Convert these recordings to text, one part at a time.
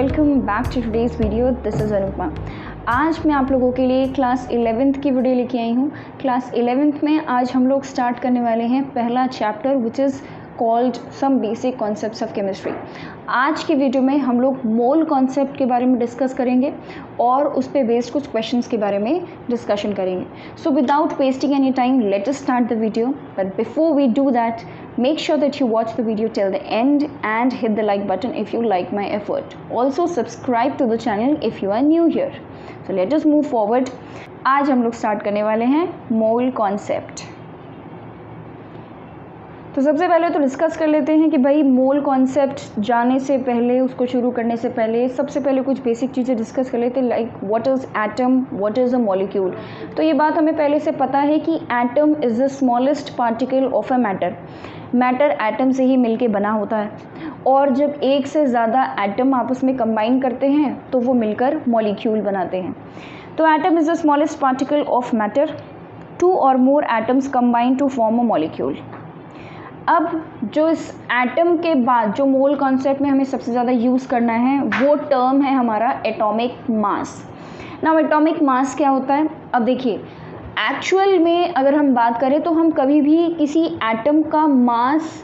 Welcome back to today's video. This is Anupama. आज मैं आप लोगों के लिए क्लास 11th की वीडियो लेके आई हूँ। क्लास 11th में आज हम लोग स्टार्ट करने वाले हैं पहला chapter which is called some basic concepts of chemistry. आज की वीडियो में हम लोग मोल कॉन्सेप्ट के बारे में डिस्कस करेंगे और उस पे बेस्ड कुछ क्वेश्चंस के बारे में डिस्कशन करेंगे। So without wasting any time let us start the video, but before we do that make sure that you watch the video till the end and hit the like button if you like my effort. Also subscribe to the channel if you are new here. So let us move forward. आज हम लोग start करने वाले हैं mole concept. तो सबसे पहले तो डिस्कस कर लेते हैं कि भाई मोल कॉन्सेप्ट जाने से पहले, उसको शुरू करने से पहले सबसे पहले कुछ बेसिक चीज़ें डिस्कस कर लेते हैं, like what is atom, what is a molecule. तो ये बात हमें पहले से पता है कि atom is the smallest particle of a matter. Matter atom से ही मिलके बना होता है और जब एक से ज़्यादा एटम आपस में कंबाइन करते हैं तो वो मिलकर मॉलिक्यूल बनाते हैं। तो atom is the smallest particle of matter. Two और more atoms combine to form a molecule. अब जो इस एटम के बाद जो मोल कॉन्सेप्ट में हमें सबसे ज़्यादा यूज़ करना है वो टर्म है हमारा atomic mass. Now atomic mass क्या होता है? अब देखिए, एक्चुअल में अगर हम बात करें तो हम कभी भी किसी एटम का मास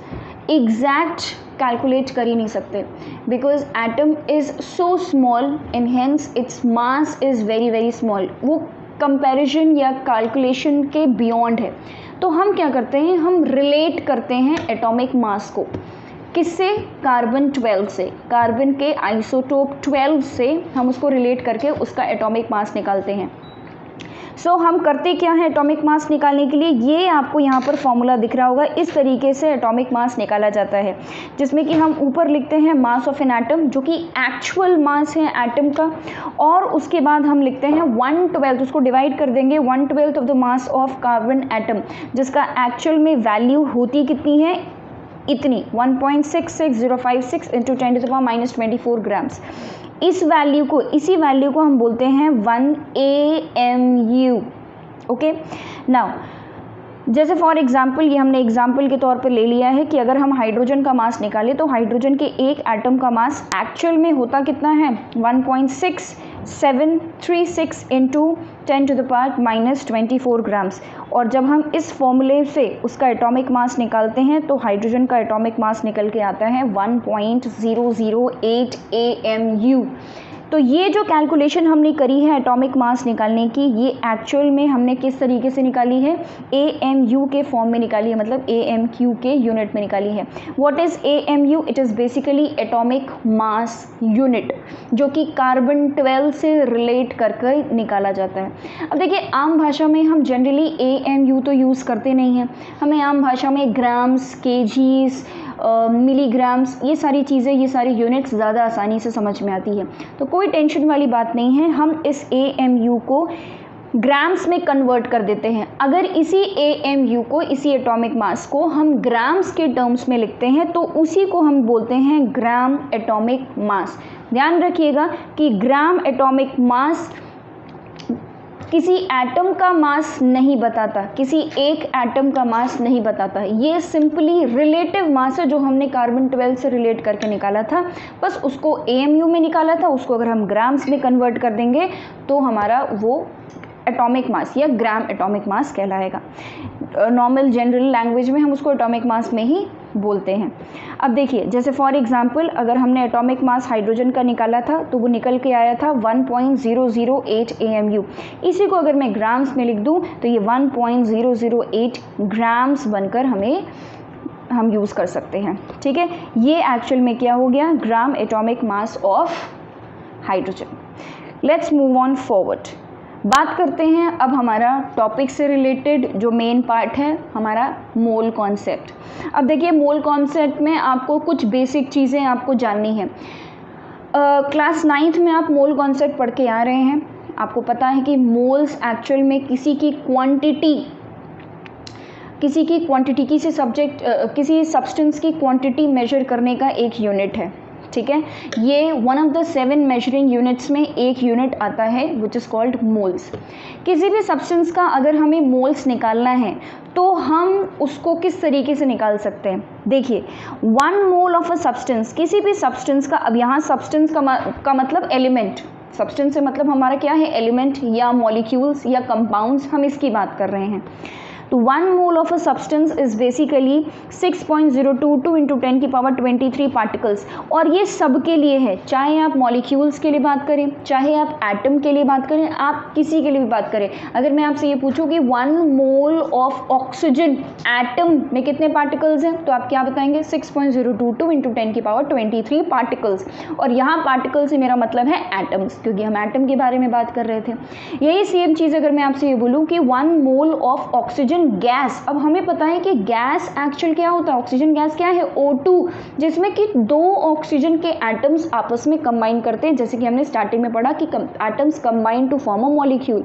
एग्जैक्ट कैलकुलेट कर ही नहीं सकते, because atom is so small and hence its mass is very very small. वो कंपैरिजन या कैलकुलेशन के बियॉन्ड है। तो हम क्या करते हैं, हम रिलेट करते हैं एटॉमिक मास को किससे? कार्बन 12 से। कार्बन के आइसोटोप 12 से हम उसको रिलेट करके उसका एटॉमिक मास निकालते हैं। सो हम करते क्या है एटॉमिक मास निकालने के लिए? ये आपको यहाँ पर फॉर्मूला दिख रहा होगा। इस तरीके से एटॉमिक मास निकाला जाता है, जिसमें कि हम ऊपर लिखते हैं मास ऑफ एन एटम, जो कि एक्चुअल मास है एटम का, और उसके बाद हम लिखते हैं 1/12, उसको डिवाइड कर देंगे 1/12 of the mass of carbon atom, जिसका एक्चुअल में वैल्यू होती कितनी है? इतनी 1.66056 इंटू 10⁻⁻24 ग्राम्स। इसी वैल्यू को हम बोलते हैं 1 AMU। ओके, नाउ जैसे फॉर एग्जांपल, ये हमने एग्जांपल के तौर पर ले लिया है कि अगर हम हाइड्रोजन का मास निकालें तो हाइड्रोजन के एक एटम का मास एक्चुअल में होता कितना है? 1.6736 इंटू 10⁻⁻24 ग्राम्स। और जब हम इस फॉर्मूले से उसका एटॉमिक मास निकालते हैं तो हाइड्रोजन का एटॉमिक मास निकल के आता है 1.008 AMU। तो ये जो कैलकुलेशन हमने करी है एटॉमिक मास निकालने की, ये एक्चुअल में हमने किस तरीके से निकाली है? AMU के फॉर्म में निकाली है, मतलब AMQ के यूनिट में निकाली है। What is AMU? It is basically atomic mass unit, जो कि कार्बन 12 से रिलेट करके निकाला जाता है। अब देखिए, आम भाषा में हम जनरली AMU तो यूज़ करते नहीं हैं। हमें आम भाषा में ग्राम्स, केजीज, मिलीग्राम्स, ये सारी चीज़ें, ये सारी यूनिट्स ज़्यादा आसानी से समझ में आती है। तो कोई टेंशन वाली बात नहीं है, हम इस AMU को ग्राम्स में कन्वर्ट कर देते हैं। अगर इसी AMU को, इसी एटॉमिक मास को हम ग्राम्स के टर्म्स में लिखते हैं तो उसी को हम बोलते हैं ग्राम एटॉमिक मास। ध्यान रखिएगा कि ग्राम एटॉमिक मास किसी एटम का मास नहीं बताता, किसी एक एटम का मास नहीं बताता। ये सिंपली रिलेटिव मास है जो हमने कार्बन 12 से रिलेट करके निकाला था। बस उसको AMU में निकाला था, उसको अगर हम ग्राम्स में कन्वर्ट कर देंगे तो हमारा वो एटॉमिक मास या ग्राम एटॉमिक मास कहलाएगा। नॉर्मल जनरल लैंग्वेज में हम उसको एटॉमिक मास में ही बोलते हैं। अब देखिए, जैसे फॉर एग्जांपल अगर हमने एटॉमिक मास हाइड्रोजन का निकाला था तो वो निकल के आया था 1.008 AMU। इसी को अगर मैं ग्राम्स में लिख दूं तो ये 1.008 ग्राम्स बनकर हम यूज़ कर सकते हैं। ठीक है, ये एक्चुअल में क्या हो गया? Gram atomic mass of hydrogen. Let's move on forward. बात करते हैं अब हमारा टॉपिक से रिलेटेड जो मेन पार्ट है, हमारा मोल कॉन्सेप्ट। अब देखिए, मोल कॉन्सेप्ट में आपको कुछ बेसिक चीज़ें आपको जाननी है। क्लास 9th में आप मोल कॉन्सेप्ट पढ़ के आ रहे हैं। आपको पता है कि मोल्स एक्चुअल में किसी किसी सब्सटेंस की क्वांटिटी मेजर करने का एक यूनिट है। ठीक है, ये one of the 7 measuring units में एक यूनिट आता है विच इज़ कॉल्ड मोल्स। किसी भी सब्सटेंस का अगर हमें मोल्स निकालना है तो हम उसको किस तरीके से निकाल सकते हैं? देखिए, 1 मोल ऑफ अ सब्सटेंस, किसी भी सब्सटेंस का, अब यहाँ सब्सटेंस का मतलब एलिमेंट, सब्सटेंस से मतलब हमारा क्या है? एलिमेंट या मॉलिक्यूल्स या कंपाउंड्स, हम इसकी बात कर रहे हैं। तो 1 mole of a substance is basically 6.022 into 10 की पावर 23 पार्टिकल्स। और ये सब के लिए है, चाहे आप मॉलिक्यूल्स के लिए बात करें, चाहे आप एटम के लिए बात करें, आप किसी के लिए भी बात करें। अगर मैं आपसे ये पूछूं कि 1 मोल ऑफ ऑक्सीजन एटम में कितने पार्टिकल्स हैं, तो आप क्या बताएंगे? 6.022 इंटू 10 की पावर 23 पार्टिकल्स। और यहाँ पार्टिकल से मेरा मतलब है एटम्स, क्योंकि हम एटम के बारे में बात कर रहे थे। यही सेम चीज़ अगर मैं आपसे ये बोलूँ कि 1 मोल ऑफ ऑक्सीजन गैस, अब हमें पता है कि गैस एक्चुअल क्या होता है? ऑक्सीजन गैस क्या है? O2, जिसमें कि 2 ऑक्सीजन के एटम्स आपस में कंबाइन करते हैं, जैसे कि हमने स्टार्टिंग में पढ़ा कि atoms combine to form a molecule.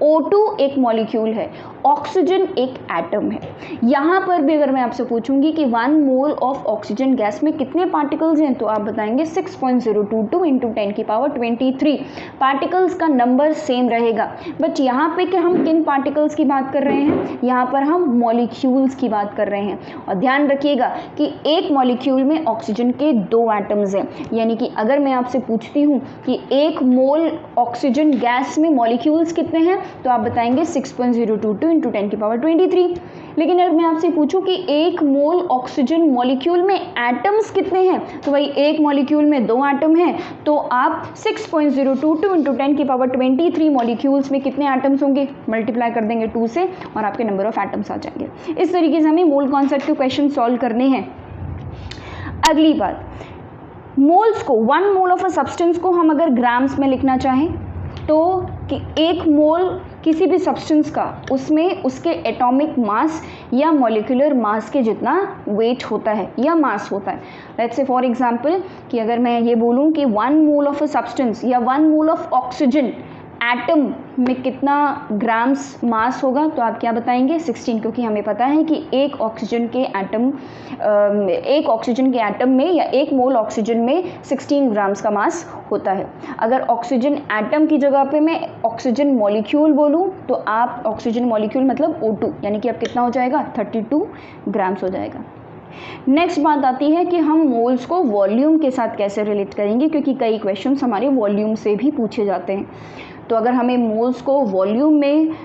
O2 एक मॉलिक्यूल है, ऑक्सीजन एक एटम है। यहाँ पर भी अगर मैं आपसे पूछूंगी कि 1 मोल ऑफ ऑक्सीजन गैस में कितने पार्टिकल्स हैं, तो आप बताएंगे 6.022 इंटू 10 की पावर 23। पार्टिकल्स का नंबर सेम रहेगा, बट यहाँ पे कि हम किन पार्टिकल्स की बात कर रहे हैं? यहाँ पर हम मॉलिक्यूल्स की बात कर रहे हैं। और ध्यान रखिएगा कि एक मॉलिक्यूल में ऑक्सीजन के 2 एटम्स हैं, यानी कि अगर मैं आपसे पूछती हूँ कि 1 मोल ऑक्सीजन गैस में मॉलिक्यूल्स कितने हैं, तो आप बताएंगे 6.022 इंटू 10 की पावर 23। लेकिन अगर मैं आपसे पूछूं कि 1 मोल ऑक्सीजन मॉलिक्यूल में एटम्स कितने हैं, तो भाई एक मॉलिक्यूल में 2 एटम हैं, तो आप 6.022 इंटू 10 की पावर 23 मॉलिक्यूल्स में कितने एटम्स होंगे? मल्टीप्लाई कर देंगे 2 से और आपके नंबर ऑफ एटम्स आ जाएंगे। इस तरीके से हमें मोल कॉन्सेप्ट के क्वेश्चन सॉल्व करने हैं। अगली बात, मोल्स को, 1 मोल ऑफ अ सब्सटेंस को हम अगर ग्राम्स में लिखना चाहें तो कि 1 मोल किसी भी सब्सटेंस का, उसमें उसके एटॉमिक मास या मॉलिक्यूलर मास के जितना वेट होता है या मास होता है। लेट्स से फॉर एग्जांपल कि अगर मैं ये बोलूँ कि 1 मोल ऑफ अ सब्सटेंस या 1 मोल ऑफ ऑक्सीजन एटम में कितना ग्राम्स मास होगा, तो आप क्या बताएंगे? 16, क्योंकि हमें पता है कि एक ऑक्सीजन के एटम में या 1 मोल ऑक्सीजन में 16 ग्राम्स का मास होता है। अगर ऑक्सीजन एटम की जगह पे मैं ऑक्सीजन मॉलिक्यूल बोलूँ, तो आप ऑक्सीजन मॉलिक्यूल मतलब O2, यानी कि अब कितना हो जाएगा? 32 ग्राम्स हो जाएगा। नेक्स्ट बात आती है कि हम मोल्स को वॉल्यूम के साथ कैसे रिलेट करेंगे, क्योंकि कई क्वेश्चंस हमारे वॉल्यूम से भी पूछे जाते हैं। तो अगर हमें मोल्स को वॉल्यूम में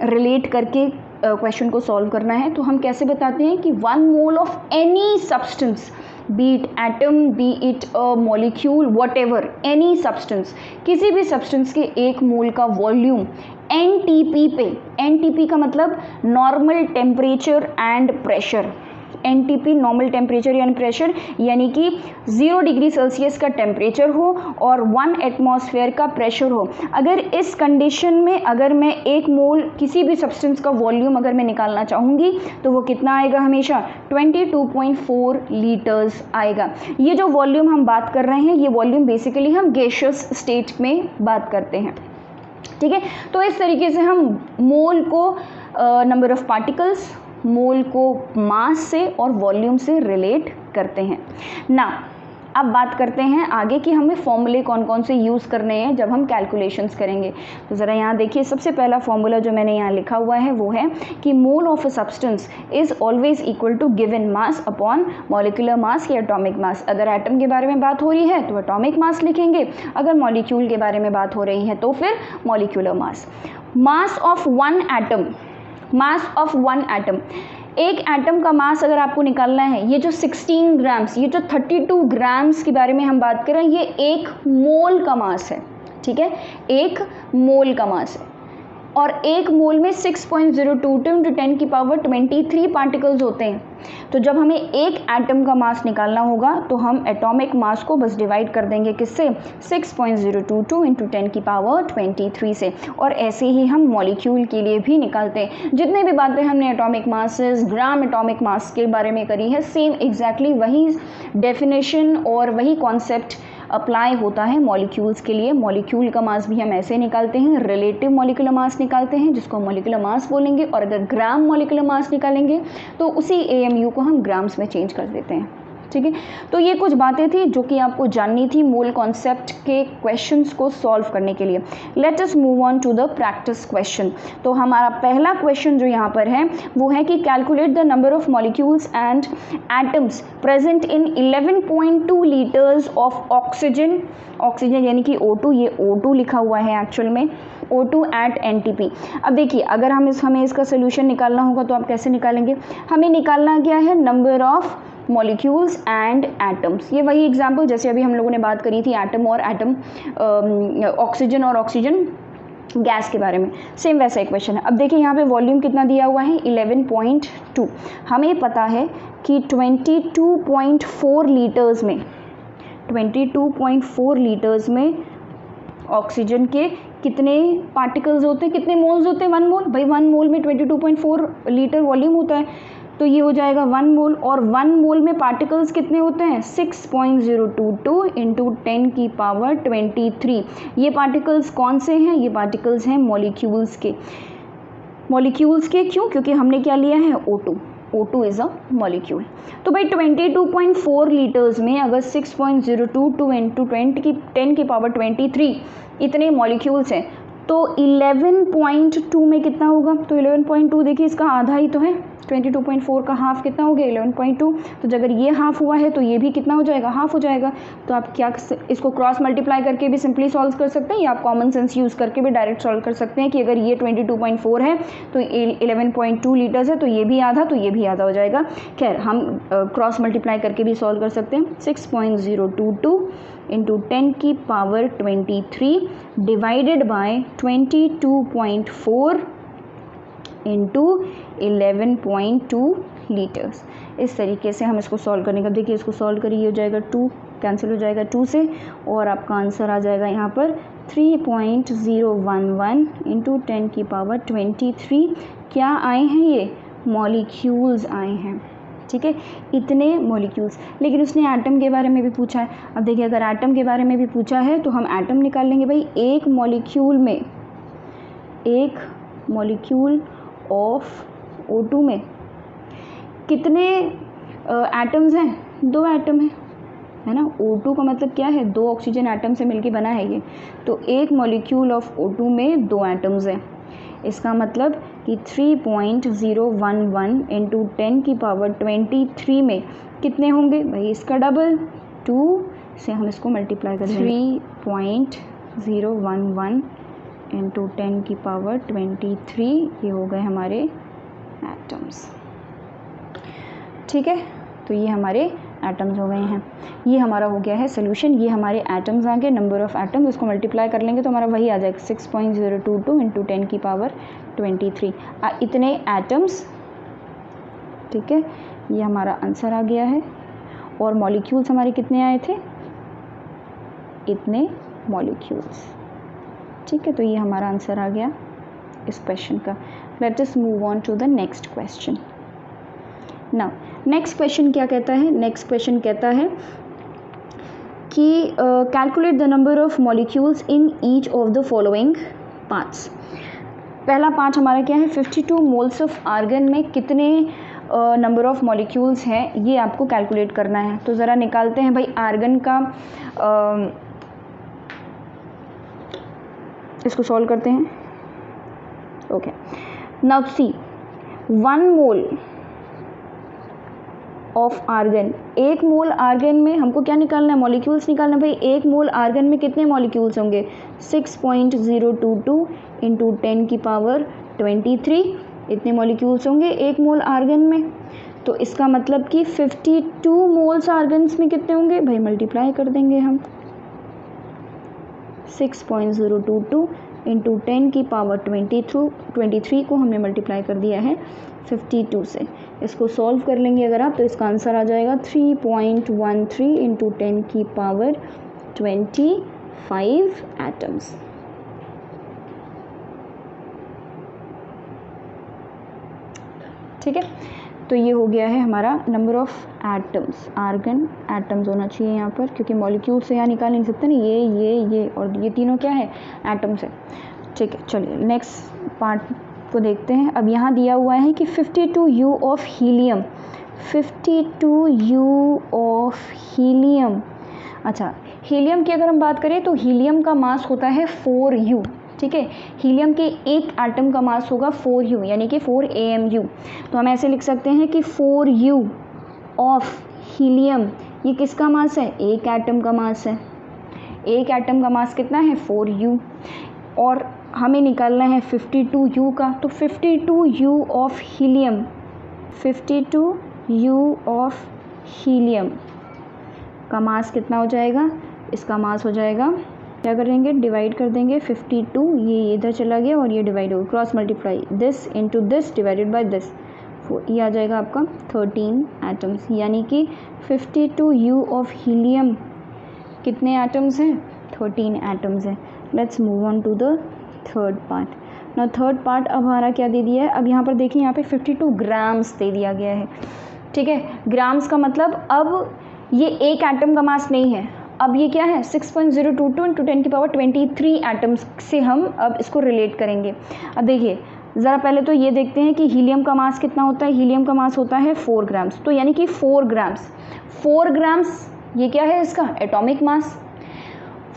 रिलेट करके क्वेश्चन को सॉल्व करना है, तो हम कैसे बताते हैं कि 1 mole of any substance, B it atom, B it molecule, whatever, any substance, किसी भी सब्सटेंस के 1 मोल का वॉल्यूम NTP पे, NTP का मतलब normal temperature and pressure, NTP normal temperature यानी प्रेशर, यानी कि 0 डिग्री सेल्सियस का टेम्परेचर हो और 1 एटमॉस्फेयर का प्रेशर हो। अगर इस कंडीशन में अगर मैं 1 मोल किसी भी सब्सटेंस का वॉल्यूम अगर मैं निकालना चाहूँगी, तो वो कितना आएगा? हमेशा 22.4 लीटर्स आएगा। ये जो वॉल्यूम हम बात कर रहे हैं, ये वॉल्यूम बेसिकली हम गैसियस स्टेट में बात करते हैं, ठीक है। तो इस तरीके से हम मोल को नंबर ऑफ पार्टिकल्स, मोल को मास से और वॉल्यूम से रिलेट करते हैं ना। अब बात करते हैं आगे कि हमें फॉर्मूले कौन कौन से यूज़ करने हैं जब हम कैलकुलेशंस करेंगे। तो ज़रा यहाँ देखिए, सबसे पहला फॉर्मूला जो मैंने यहाँ लिखा हुआ है वो है कि mole of a substance is always equal to given mass upon molecular mass या एटॉमिक मास। अगर एटम के बारे में बात हो रही है तो एटॉमिक मास लिखेंगे, अगर मॉलिक्यूल के बारे में बात हो रही है तो फिर molecular mass. Mass of 1 atom, mass of 1 atom, एक एटम का मास अगर आपको निकालना है, ये जो 16 ग्राम्स, ये जो 32 ग्राम्स के बारे में हम बात कर रहे हैं, ये 1 मोल का मास है, ठीक है, 1 मोल का मास है। और 1 मोल में 6.022 इंटू 10 की पावर 23 पार्टिकल्स होते हैं। तो जब हमें एक एटम का मास निकालना होगा तो हम एटॉमिक मास को बस डिवाइड कर देंगे किससे? 6.022 इंटू 10 की पावर 23 से। और ऐसे ही हम मॉलिक्यूल के लिए भी निकालते हैं। जितने भी बातें हमने atomic masses, gram atomic mass के बारे में करी है, सेम एग्जैक्टली वही डेफिनेशन और वही कॉन्सेप्ट अप्लाई होता है मॉलिक्यूल्स के लिए। मॉलिक्यूल का मास भी हम ऐसे निकालते हैं, रिलेटिव मॉलिक्यूलर मास निकालते हैं जिसको मॉलिक्यूलर मास बोलेंगे, और अगर ग्राम मॉलिक्यूलर मास निकालेंगे तो उसी AMU को हम ग्राम्स में चेंज कर देते हैं। ठीक है। तो ये कुछ बातें थी जो कि आपको जाननी थी मोल कॉन्सेप्ट के क्वेश्चंस को सॉल्व करने के लिए। Let us move on to the practice question. तो हमारा पहला क्वेश्चन जो यहाँ पर है वो है कि calculate the number of molecules and atoms present in 11.2 litres of oxygen, oxygen यानी कि O2, ये O2 लिखा हुआ है एक्चुअल में, O2 एट NTP। अब देखिए अगर हमें इसका सोल्यूशन निकालना होगा तो आप कैसे निकालेंगे, हमें निकालना क्या है, number of molecules and atoms. ये वही एग्जाम्पल जैसे अभी हम लोगों ने बात करी थी एटम और एटम, ऑक्सीजन और ऑक्सीजन गैस के बारे में, सेम वैसा इक्वेशन है। अब देखिए यहाँ पे वॉल्यूम कितना दिया हुआ है, 11.2। हमें पता है कि 22.4 लीटर्स में 22.4 लीटर्स में ऑक्सीजन के कितने पार्टिकल्स होते हैं, कितने मोल्स होते हैं, 1 मोल। भाई 1 मोल में 22.4 लीटर वॉल्यूम होता है, तो ये हो जाएगा 1 मोल। और 1 मोल में पार्टिकल्स कितने होते हैं, 6.022 इंटू 10 की पावर 23। ये पार्टिकल्स कौन से हैं, ये पार्टिकल्स हैं मॉलिक्यूल्स के। मॉलिक्यूल्स के क्यों, क्योंकि हमने क्या लिया है, O2। O2 is a molecule. तो भाई 22.4 लीटर्स में अगर 6.022 इंटू 10 की पावर 23 इतने मॉलिक्यूल्स हैं तो 11.2 में कितना होगा, तो 11.2 देखिए इसका आधा ही तो है, 22.4 का हाफ कितना हो गया, 11.2। तो अगर ये हाफ हुआ है तो ये भी कितना हो जाएगा, हाफ हो जाएगा। तो आप क्या इसको क्रॉस मल्टीप्लाई करके भी सिंपली सॉल्व कर सकते हैं, या आप कॉमन सेंस यूज़ करके भी डायरेक्ट सॉल्व कर सकते हैं कि अगर ये 22.4 है तो 11.2 लीटर्स है तो ये भी आधा, तो ये भी आधा हो जाएगा। खैर हम क्रॉस मल्टीप्लाई करके भी सॉल्व कर सकते हैं। 6.022 इंटू 10 की power 23 divided by 22.4 into 11.2 litres. इस तरीके से हम इसको सॉल्व करने का, देखिए इसको सॉल्व करिए, हो जाएगा 2 कैंसिल हो जाएगा 2 से, और आपका आंसर आ जाएगा यहाँ पर 3.011 इंटू 10 की पावर 23। क्या आए हैं, ये मॉलिक्यूल्स आए हैं। ठीक है, इतने मॉलिक्यूल्स। लेकिन उसने एटम के बारे में भी पूछा है। अब देखिए अगर एटम के बारे में भी पूछा है तो हम एटम निकाल लेंगे। भाई एक मॉलिक्यूल में, एक मॉलिक्यूल ऑफ O2 में कितने एटम्स हैं, 2 एटम है ना। O2 का मतलब क्या है, 2 ऑक्सीजन एटम से मिलके बना है ये। तो एक मॉलिक्यूल ऑफ O2 में 2 एटम्स हैं। इसका मतलब कि 3.011 इंटू 10 की पावर 23 में कितने होंगे, भाई इसका डबल 2 से हम इसको मल्टीप्लाई करें। 3.011 इंटू 10 की पावर 23, ये हो गए हमारे एटम्स। ठीक है, तो ये हमारे एटम्स हो गए हैं। ये हमारा हो गया है सोल्यूशन। ये हमारे एटम्स आ गए, नंबर ऑफ एटम्स, इसको मल्टीप्लाई कर लेंगे तो हमारा वही आ जाएगा 6.022 इंटू 10 की पावर 23 इतने एटम्स। ठीक है, ये हमारा आंसर आ गया है। और मॉलिक्यूल्स हमारे कितने आए थे, इतने मॉलिक्यूल्स। ठीक है, तो ये हमारा आंसर आ गया इस क्वेश्चन का। Let us move on to the next question. Now next question क्या कहता है, नेक्स्ट क्वेश्चन कहता है कि calculate the number of molecules in each of the following parts. पहला पार्ट हमारा क्या है, 52 मोल्स ऑफ आर्गन में कितने नंबर ऑफ मॉलिक्यूल्स हैं, ये आपको कैलकुलेट करना है। तो ज़रा निकालते हैं भाई आर्गन का, इसको सॉल्व करते हैं। Okay, now see 1 mole of argon, 1 mole argon में हमको क्या निकालना है, मॉलिक्यूल्स निकालना है। भाई 1 मोल आर्गन में कितने मॉलिक्यूल्स होंगे, 6.022 इंटू 10 की पावर 23 इतने मॉलिक्यूल्स होंगे 1 मोल आर्गन में। तो इसका मतलब कि 52 मोल्स आर्गन्स में कितने होंगे, भाई मल्टीप्लाई कर देंगे हम 6.022 इंटू 10 की पावर 23 को हमने मल्टीप्लाई कर दिया है 52 से। इसको सॉल्व कर लेंगे अगर आप, तो इसका आंसर आ जाएगा 3.13 इंटू 10 की पावर 25 एटम्स। ठीक है, तो ये हो गया है हमारा number of atoms. Argon atoms होना चाहिए यहाँ पर, क्योंकि मॉलिक्यूल से यहाँ निकाल नहीं सकते ना, ये और ये तीनों क्या है, एटम्स है। ठीक है, चलिए नेक्स्ट पार्ट को देखते हैं। अब यहाँ दिया हुआ है कि 52 U of helium, 52U of helium. अच्छा, हीलियम की अगर हम बात करें तो हीलियम का मास होता है 4U, ठीक है। हीलियम के एक एटम का मास होगा 4U यानी कि 4 AMU। तो हम ऐसे लिख सकते हैं कि 4U ऑफ हीलियम, ये किसका मास है? एक एटम का मास है। एक एटम का मास कितना है? 4U। और हमें निकालना है 52U का, तो 52U of helium, 52U of helium का मास कितना हो जाएगा? इसका मास हो जाएगा, क्या करेंगे, डिवाइड कर देंगे 52, ये इधर चला गया और ये डिवाइड हो, cross multiply, this into this divided by this, ये आ जाएगा आपका 13 एटम्स। यानी कि 52U ऑफ हीलियम कितने एटम्स हैं? 13 एटम्स हैं। Let's move on to the third part. ना थर्ड पार्ट अब हमारा क्या दे दिया है? अब यहाँ पर देखिए, यहाँ पे 52 ग्राम्स दे दिया गया है, ठीक है। ग्राम्स का मतलब अब ये एक एटम का मास नहीं है, अब ये क्या है? 6.022 इंटू 10 की पावर 23 एटम्स से हम अब इसको रिलेट करेंगे। अब देखिए ज़रा पहले तो ये देखते हैं कि हीलियम का मास कितना होता है। हीलियम का मास होता है 4 ग्राम्स, तो यानी कि 4 ग्राम्स ये क्या है? इसका atomic mass.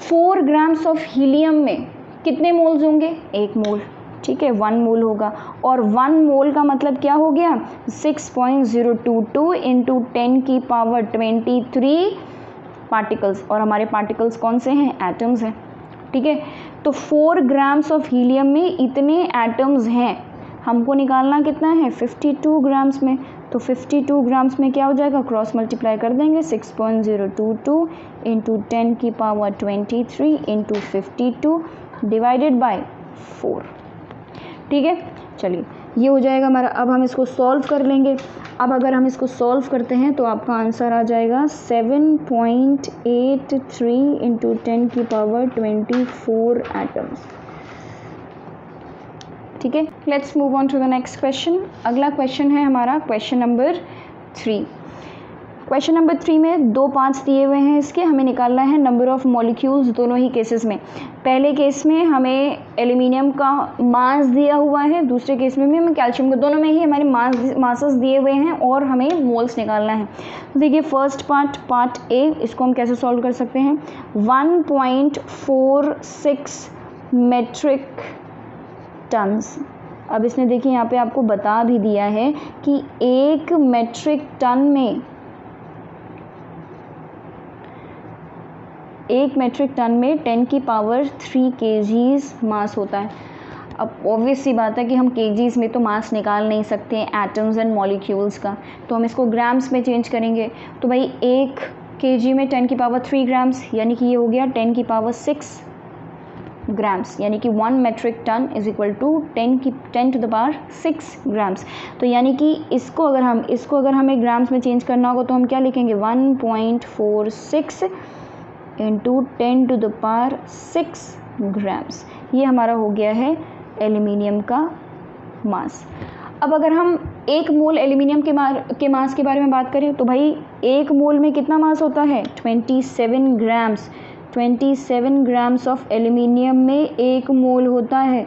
4 grams of helium में कितने मोल्स होंगे? 1 मोल, ठीक है, 1 मोल होगा। और 1 मोल का मतलब क्या हो गया? 6.022 इंटू 10 की पावर 23 पार्टिकल्स, और हमारे पार्टिकल्स कौन से हैं? एटम्स हैं, ठीक है। तो 4 ग्राम्स ऑफ हीलियम में इतने एटम्स हैं, हमको निकालना कितना है? 52 ग्राम्स में। तो 52 ग्राम्स में क्या हो जाएगा? क्रॉस मल्टीप्लाई कर देंगे, 6.022 इंटू 10 की पावर 23 इंटू 52 डिवाइडेड बाय 4, ठीक है। चलिए ये हो जाएगा हमारा। अब हम इसको सॉल्व कर लेंगे। अब अगर हम इसको सॉल्व करते हैं तो आपका आंसर आ जाएगा 7.83 इंटू 10 की पावर 24 एटम्स, ठीक है। Let's move on to the next question. अगला क्वेश्चन है हमारा क्वेश्चन नंबर 3। क्वेश्चन नंबर 3 में 2 पार्ट्स दिए हुए हैं इसके, हमें निकालना है नंबर ऑफ मॉलिक्यूल्स दोनों ही केसेस में। पहले केस में हमें एल्यूमिनियम का मास दिया हुआ है, दूसरे केस में भी हमें कैल्शियम का, दोनों में ही हमारे मासेस दिए हुए हैं और हमें मोल्स निकालना है। तो देखिए फर्स्ट पार्ट ए, इसको हम कैसे सॉल्व कर सकते हैं? 1.46 मेट्रिक टन्स। अब इसने देखिए यहाँ पे आपको बता भी दिया है कि 1 मेट्रिक टन में 10 की पावर 3 kgs मास होता है। अब ऑब्वियस सी बात है कि हम kgs में तो मास निकाल नहीं सकते हैं एटम्स एंड मॉलिक्यूल्स का, तो हम इसको ग्राम्स में चेंज करेंगे। तो भाई 1 kg में 10 की पावर 3 ग्राम्स, यानी कि ये हो गया 10 की पावर 6 ग्राम्स, यानी कि 1 metric ton is equal to 10 to the power 6 grams. तो यानी कि इसको अगर हमें ग्राम्स में चेंज करना होगा तो हम क्या लिखेंगे? 1.46 into 10 to the power 6 grams. ये हमारा हो गया है एल्यूमिनियम का मास। अब अगर हम 1 मोल एल्यूमिनियम के मास के बारे में बात करें तो भाई 1 मोल में कितना मास होता है? 27 ग्राम्स। 27 ग्राम्स ऑफ एल्यूमिनियम में 1 मोल होता है।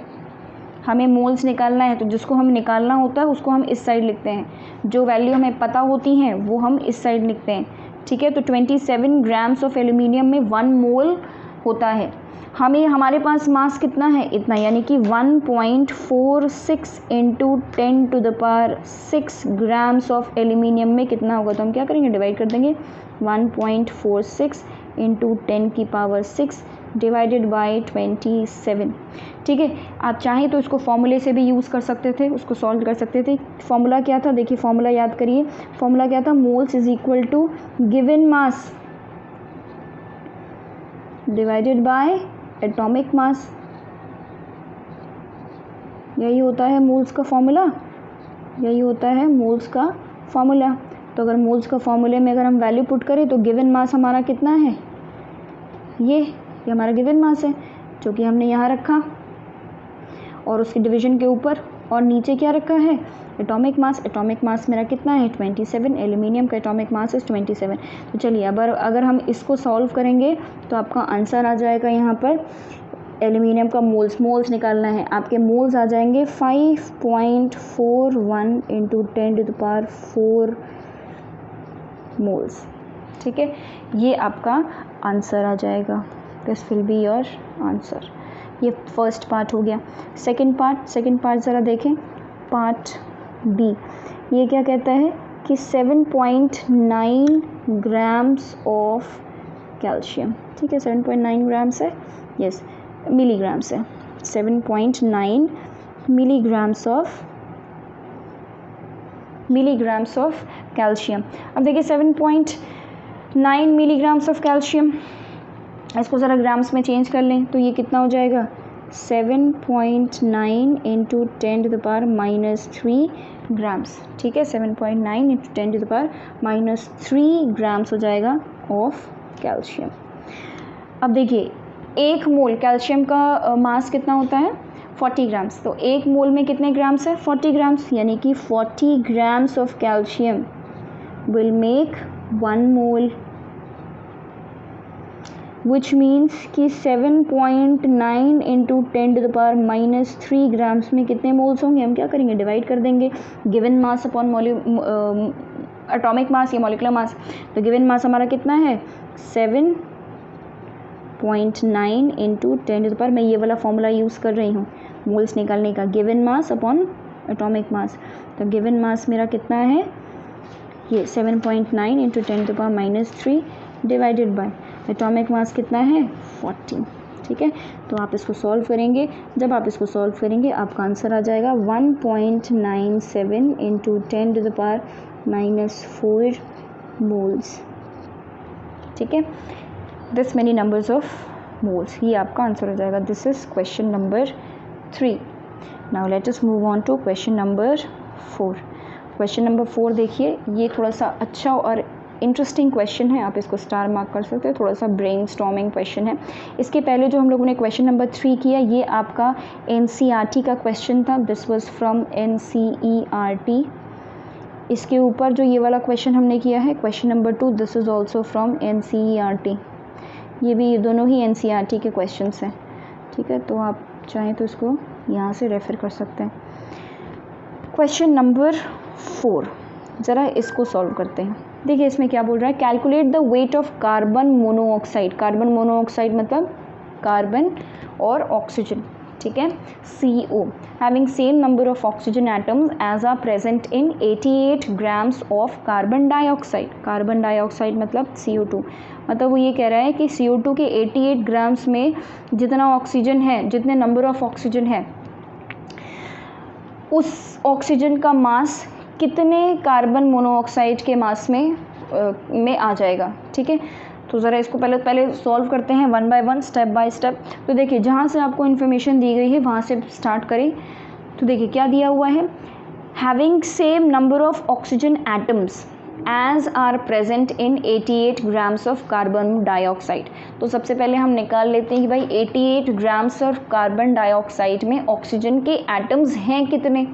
हमें मोल्स निकालना है, तो जिसको हम निकालना होता है उसको हम इस साइड लिखते हैं, जो वैल्यू हमें पता होती हैं वो हम इस साइड लिखते हैं, ठीक है। तो 27 ग्राम्स ऑफ एल्यूमिनियम में 1 मोल होता है। हमारे पास मास कितना है? इतना, यानी कि 1.46 into 10 to the power 6 grams of aluminium में कितना होगा? तो हम क्या करेंगे? डिवाइड कर देंगे 1.46 इंटू 10 की पावर 6 डिवाइडेड बाय 27, ठीक है। आप चाहें तो इसको फॉर्मूले से भी यूज़ कर सकते थे, उसको सॉल्व कर सकते थे। फॉर्मूला क्या था? देखिए फॉर्मूला याद करिए। फॉर्मूला क्या था? Moles is equal to given mass divided by atomic mass. यही होता है मोल्स का फॉर्मूला, यही होता है मोल्स का फॉर्मूला। तो अगर मोल्स का फॉर्मूले में अगर हम वैल्यू पुट करें तो गिवन मास हमारा कितना है? ये हमारा गिवन मास है, जो कि हमने यहाँ रखा और उसके डिवीजन के ऊपर, और नीचे क्या रखा है? Atomic mass. एटॉमिक मास मेरा कितना है? 27। एल्यूमिनियम का एटॉमिक मास इज 27। तो चलिए अब अगर हम इसको सॉल्व करेंगे तो आपका आंसर आ जाएगा यहाँ पर एल्यूमिनियम का मोल्स निकालना है। आपके मोल्स आ जाएंगे 5.41 into 10 to the power 4 moles. ठीक है, ये आपका आंसर आ जाएगा, this will be your answer. ये फर्स्ट पार्ट हो गया। सेकंड पार्ट ज़रा देखें, पार्ट बी। ये क्या कहता है कि 7.9 ग्राम्स ऑफ कैल्शियम। ठीक है, 7.9 ग्राम्स है, यस मिलीग्राम्स है, 7.9 मिलीग्राम्स ऑफ कैल्शियम। अब देखिए 7.9 मिलीग्राम्स ऑफ कैल्शियम, इसको ज़रा ग्राम्स में चेंज कर लें तो ये कितना हो जाएगा, 7.9 इंटू 10⁻³ ग्राम्स। ठीक है, 7.9 इंटू 10⁻³ ग्राम्स हो जाएगा ऑफ कैल्शियम। अब देखिए एक मोल कैल्शियम का मास कितना होता है, 40 ग्राम्स। तो एक मोल में कितने ग्राम्स है, 40 ग्राम्स, यानी कि 40 grams of calcium will make 1 mole, which means कि 7.9 इंटू 10⁻³ ग्राम्स में कितने मोल्स होंगे। हम क्या करेंगे, डिवाइड कर देंगे given mass upon atomic mass या मॉलिक्यूलर मास। तो गिवन मास हमारा कितना है, 7.9 इंटू 10⁻, मैं ये वाला फॉर्मूला यूज़ कर रही हूँ मोल्स निकालने का, given mass upon atomic mass. तो गिवन मास मेरा कितना है, ये 7.9 इंटू 10⁻³ डिवाइडेड बाय एटॉमिक मास कितना है, 40। ठीक है, तो आप इसको सॉल्व करेंगे, जब आप इसको सॉल्व करेंगे आपका आंसर आ जाएगा 1.97 इंटू 10⁻⁴ मोल्स। ठीक है, this many numbers of moles, ये आपका आंसर हो जाएगा। This is question number 3। Now let us move on to question number 4। Question number 4 देखिए, ये थोड़ा सा अच्छा और इंटरेस्टिंग क्वेश्चन है, आप इसको स्टार मार्क कर सकते हैं, थोड़ा सा ब्रेन स्टॉर्मिंग क्वेश्चन है। इसके पहले जो हम लोगों ने क्वेश्चन नंबर 3 किया, ये आपका NCERT का क्वेश्चन था, दिस वाज फ्रॉम NCERT। इसके ऊपर जो ये वाला क्वेश्चन हमने किया है question number 2, this is also from NCERT। ये भी दोनों ही NCERT के क्वेश्चंस हैं। ठीक है, तो आप चाहें तो इसको यहाँ से रेफ़र कर सकते हैं। क्वेश्चन नंबर 4, ज़रा इसको सॉल्व करते हैं। देखिए इसमें क्या बोल रहा है, calculate the weight of carbon monoxide. Carbon monoxide मतलब कार्बन और ऑक्सीजन। ठीक है, CO having same number of oxygen atoms as are present in 88 grams of carbon dioxide. Carbon dioxide मतलब CO2, मतलब वो ये कह रहा है कि CO2 के 88 ग्राम्स में जितना ऑक्सीजन है, जितने नंबर ऑफ ऑक्सीजन है, उस ऑक्सीजन का मास कितने कार्बन मोनोऑक्साइड के मास में आ जाएगा। ठीक है, तो ज़रा इसको पहले सॉल्व करते हैं one by one, step by step. तो देखिए जहाँ से आपको इन्फॉर्मेशन दी गई है वहाँ से स्टार्ट करें। तो देखिए क्या दिया हुआ है, having same number of oxygen atoms as are present in 88 grams of carbon dioxide. तो सबसे पहले हम निकाल लेते हैं कि भाई 88 ग्राम्स ऑफ कार्बन डाइऑक्साइड में ऑक्सीजन के एटम्स हैं कितने,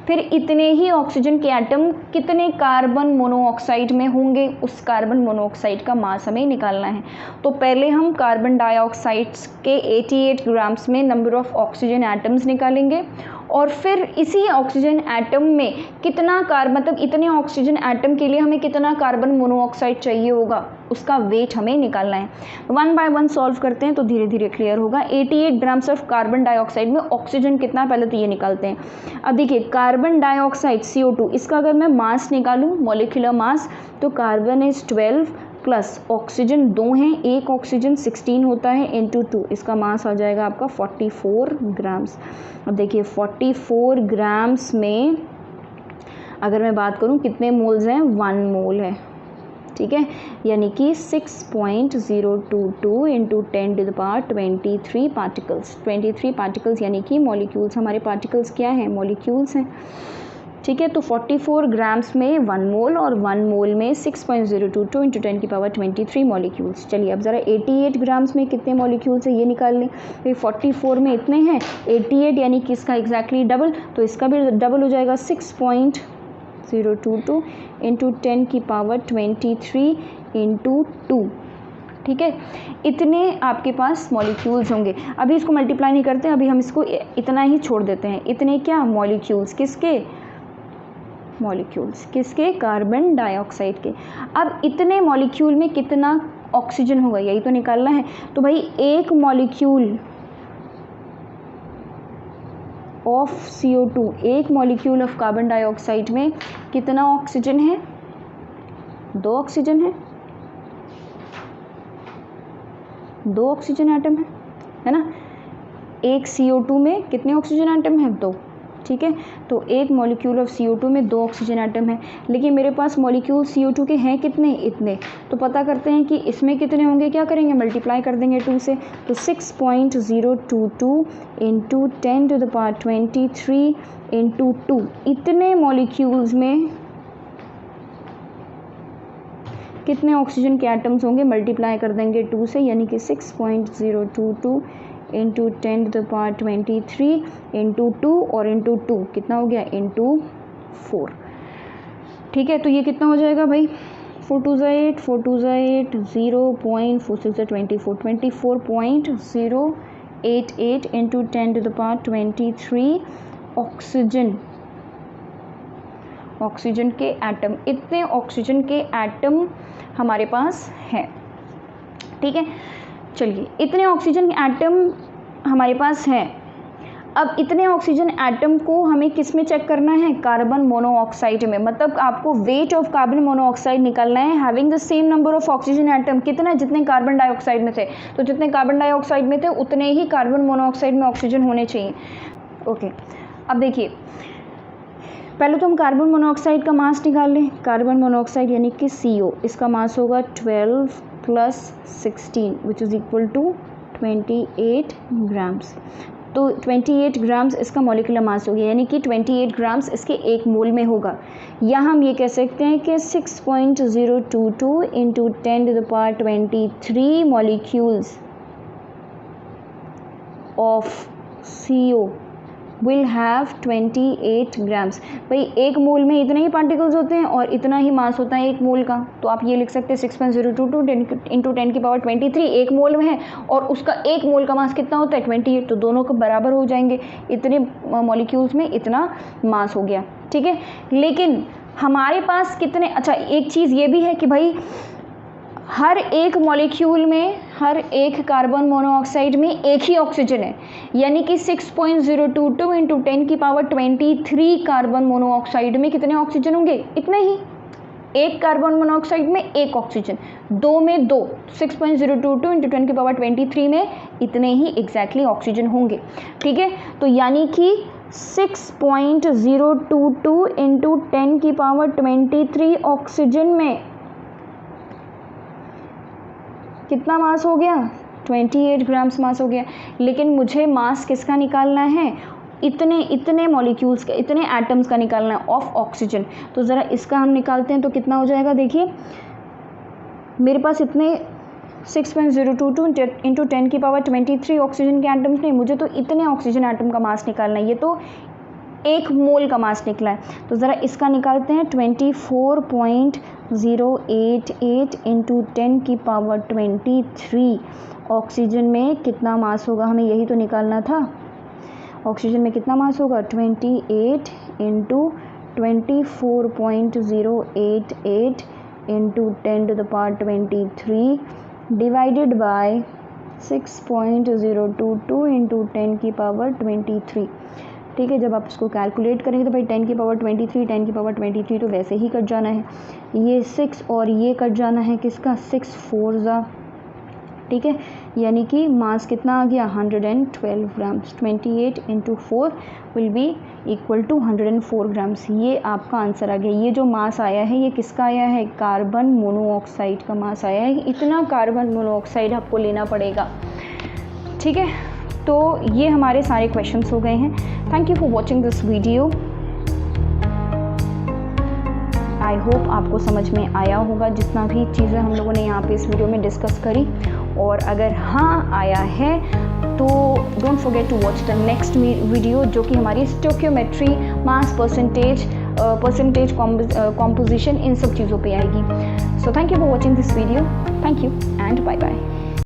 फिर इतने ही ऑक्सीजन के एटम कितने कार्बन मोनोऑक्साइड में होंगे, उस कार्बन मोनोऑक्साइड का मास हमें निकालना है। तो पहले हम कार्बन डाइऑक्साइड के 88 ग्राम्स में नंबर ऑफ ऑक्सीजन एटम्स निकालेंगे और फिर इसी ऑक्सीजन एटम में कितना मतलब इतने ऑक्सीजन एटम के लिए हमें कितना कार्बन मोनोऑक्साइड चाहिए होगा, उसका वेट हमें निकालना है। वन बाय वन सॉल्व करते हैं तो धीरे धीरे क्लियर होगा। 88 ग्राम्स ऑफ कार्बन डाइऑक्साइड में ऑक्सीजन कितना, पहले तो ये निकालते हैं। अब देखिए कार्बन डाइऑक्साइड CO2, इसका अगर मैं मास निकालूं, मॉलिक्यूलर मास, तो कार्बन इज 12 प्लस ऑक्सीजन 2 हैं, एक ऑक्सीजन 16 होता है इंटू 2, इसका मास आ जाएगा आपका 44 ग्राम्स। अब देखिए 44 ग्राम्स में अगर मैं बात करूं कितने मोल्स हैं, 1 मोल है। ठीक है, यानी कि 6.022 इंटू 10⁻23 पार्टिकल्स। 23 पार्टिकल्स यानी कि मॉलिक्यूल्स, हमारे पार्टिकल्स क्या हैं, मॉलिक्यूल्स हैं। ठीक है, तो 44 ग्राम्स में 1 मोल और 1 मोल में 6.022 इंटू 10⁻23 मॉलिक्यूल्स। चलिए अब ज़रा 88 ग्राम्स में कितने मॉलिक्यूल्स हैं ये निकाल लें। तो 44 में इतने हैं, 88 यानी कि इसका एग्जैक्टली डबल, तो इसका भी डबल हो जाएगा 6.022 इंटू 10⁻23 इंटू 2। ठीक है, इतने आपके पास मॉलिक्यूल्स होंगे। अभी इसको मल्टीप्लाई नहीं करते, अभी हम इसको इतना ही छोड़ देते हैं। इतने क्या मॉलिक्यूल्स, किसके, मॉलिक्यूल्स, किसके? कार्बन डाइऑक्साइड के। अब इतने मॉलिक्यूल में कितना ऑक्सीजन होगा, यही तो निकालना है। तो भाई एक मॉलिक्यूल ऑफ CO2, एक मॉलिक्यूल ऑफ कार्बन डाइऑक्साइड में कितना ऑक्सीजन है? 2 ऑक्सीजन है, 2 ऑक्सीजन एटम है ना। एक CO2 में कितने ऑक्सीजन एटम है? 2, ठीक है। तो एक मॉलिक्यूल ऑफ CO2 में 2 ऑक्सीजन एटम है, लेकिन मेरे पास मॉलिक्यूल CO2 के हैं कितने? इतने। तो पता करते हैं कि इसमें कितने होंगे, क्या करेंगे? मल्टीप्लाई कर देंगे 2 से। तो 6.022 इंटू 10⁻23 इंटू 2, इतने मॉलिक्यूल्स में कितने ऑक्सीजन के एटम्स होंगे? मल्टीप्लाई कर देंगे 2 से, यानी कि 6.022 इंटू 10⁻23 इंटू 2 और इंटू 2 कितना हो गया? इंटू 4, ठीक है। तो ये कितना हो जाएगा भाई? 4 2 8, 4 2 8, 0.46 24, 24.088 इंटू 10⁻23 ऑक्सीजन के एटम, इतने ऑक्सीजन के एटम हमारे पास हैं, ठीक है। चलिए, इतने ऑक्सीजन के एटम हमारे पास हैं। अब इतने ऑक्सीजन एटम को हमें किस में चेक करना है? कार्बन मोनोऑक्साइड में। मतलब आपको वेट ऑफ कार्बन मोनोऑक्साइड निकालना है having the same number of oxygen atom. कितना? जितने कार्बन डाइऑक्साइड में थे। तो जितने कार्बन डाइऑक्साइड में थे उतने ही कार्बन मोनोऑक्साइड में ऑक्सीजन होने चाहिए। ओके, अब देखिए, पहले तो हम कार्बन मोनोऑक्साइड का मास निकाल लें। कार्बन मोनोऑक्साइड यानी कि CO, इसका मास होगा 12 + 16 which is equal to 28 grams. तो 28 ग्राम्स इसका मॉलिक्यूलर मास हो गया, यानी कि 28 ग्राम्स इसके 1 मोल में होगा। या हम ये कह सकते हैं कि 6.022 into 10⁻23 molecules of CO will have 28 grams. भाई 1 मोल में इतने ही पार्टिकल्स होते हैं और इतना ही मास होता है 1 मोल का। तो आप ये लिख सकते हैं 6.022 इंटू 10⁻23 1 मोल में है, और उसका 1 मोल का मास कितना होता है? 28। तो दोनों को बराबर हो जाएंगे, इतने मॉलिक्यूल्स में इतना मास हो गया, ठीक है। लेकिन हमारे पास कितने, अच्छा एक चीज़ ये भी है कि भाई हर एक मॉलिक्यूल में, हर एक कार्बन मोनोऑक्साइड में एक ही ऑक्सीजन है, यानी कि 6.022 इंटू 10⁻23 कार्बन मोनोऑक्साइड में कितने ऑक्सीजन होंगे? इतने ही। एक कार्बन मोनोऑक्साइड में एक ऑक्सीजन, 2 में 2, 6.022 इंटू 10⁻23 में इतने ही एग्जैक्टली ऑक्सीजन होंगे, ठीक है। तो यानी कि 6.022 इंटू 10⁻23 ऑक्सीजन में कितना मास हो गया? 28 ग्राम्स मास हो गया। लेकिन मुझे मास किसका निकालना है? इतने मॉलिक्यूल्स का, इतने एटम्स का निकालना है ऑफ ऑक्सीजन। तो ज़रा इसका हम निकालते हैं तो कितना हो जाएगा? देखिए, मेरे पास इतने 6.022 इंटू 10⁻23 ऑक्सीजन के एटम्स नहीं, मुझे तो इतने ऑक्सीजन एटम का मास निकालना है। ये तो 1 मोल का मास निकला है। तो ज़रा इसका निकालते हैं। 24.088 इंटू 10⁻23 ऑक्सीजन में कितना मास होगा? हमें यही तो निकालना था। ऑक्सीजन में कितना मास होगा? 28 into 24.088 into 10⁻23 divided by 6.022 into 10⁻23, ठीक है। जब आप इसको कैलकुलेट करेंगे तो भाई 10⁻23 तो वैसे ही कट जाना है, ये 6 और ये कट जाना है, किसका? 6 4 ज़ा, ठीक है। यानी कि मास कितना आ गया? 112 grams. 28 into 4 will be equal to 104 grams. ये आपका आंसर आ गया। ये जो मास आया है ये किसका आया है? कार्बन मोनोऑक्साइड का मास आया है। इतना कार्बन मोनोऑक्साइड आपको लेना पड़ेगा, ठीक है। तो ये हमारे सारे क्वेश्चंस हो गए हैं। Thank you for watching this video. I hope आपको समझ में आया होगा जितना भी चीज़ें हम लोगों ने यहाँ पे इस वीडियो में डिस्कस करी, और अगर हाँ आया है तो don't forget to watch the next video, जो कि हमारी स्टोकियोमेट्री, मास परसेंटेज कॉम्पोजिशन, इन सब चीज़ों पे आएगी। So thank you for watching this video. Thank you and bye bye.